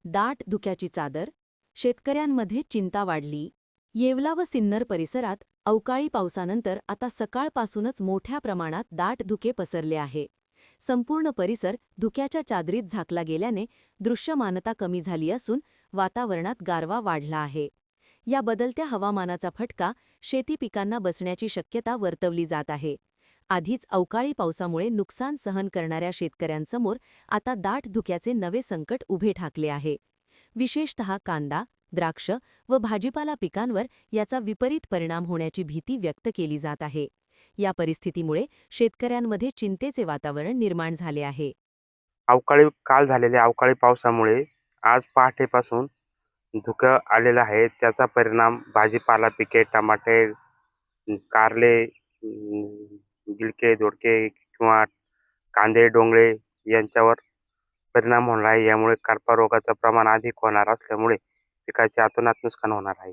दाट धुक्याची चादर, शेतकऱ्यांमध्ये चिंता वाढली. येवला व सिन्नर परिसरात अवकाळी पावसानंतर आता सकाळपासूनच मोठ्या प्रमाणात दाट धुके पसरले आहे. संपूर्ण परिसर धुक्याच्या चादरीत झाकला गेल्याने दृश्यमानता कमी झाली असून वातावरणात गारवा वाढला आहे. या बदलत्या हवामानाचा फटका शेती पिकांना बसण्याची शक्यता वर्तवली जात आहे. आधीच अवकाळी पावसामुळे नुकसान सहन करणाऱ्या शेतकऱ्यांसमोर आता दाट धुक्याचे नवे संकट उभे ठाकले आहे. विशेषतः कांदा, द्राक्ष व भाजीपाला पिकांवर याचा विपरीत परिणाम होण्याची भीती व्यक्त केली जात आहे. या परिस्थितीमुळे शेतकऱ्यांमध्ये चिंतेचे वातावरण निर्माण झाले आहे. काल झालेल्या अवकाळी पावसामुळे आज पहाटेपासून धुकं आलेलं आहे. त्याचा परिणाम भाजीपाला पिके, टमाटे, कारले, गिलके, दोडके किंवा कांदे, डोंगळे यांच्यावर परिणाम होणार आहे. यामुळे करपा रोगाचं प्रमाण अधिक होणार असल्यामुळे पिकाचे अतोनात नुकसान होणार आहे.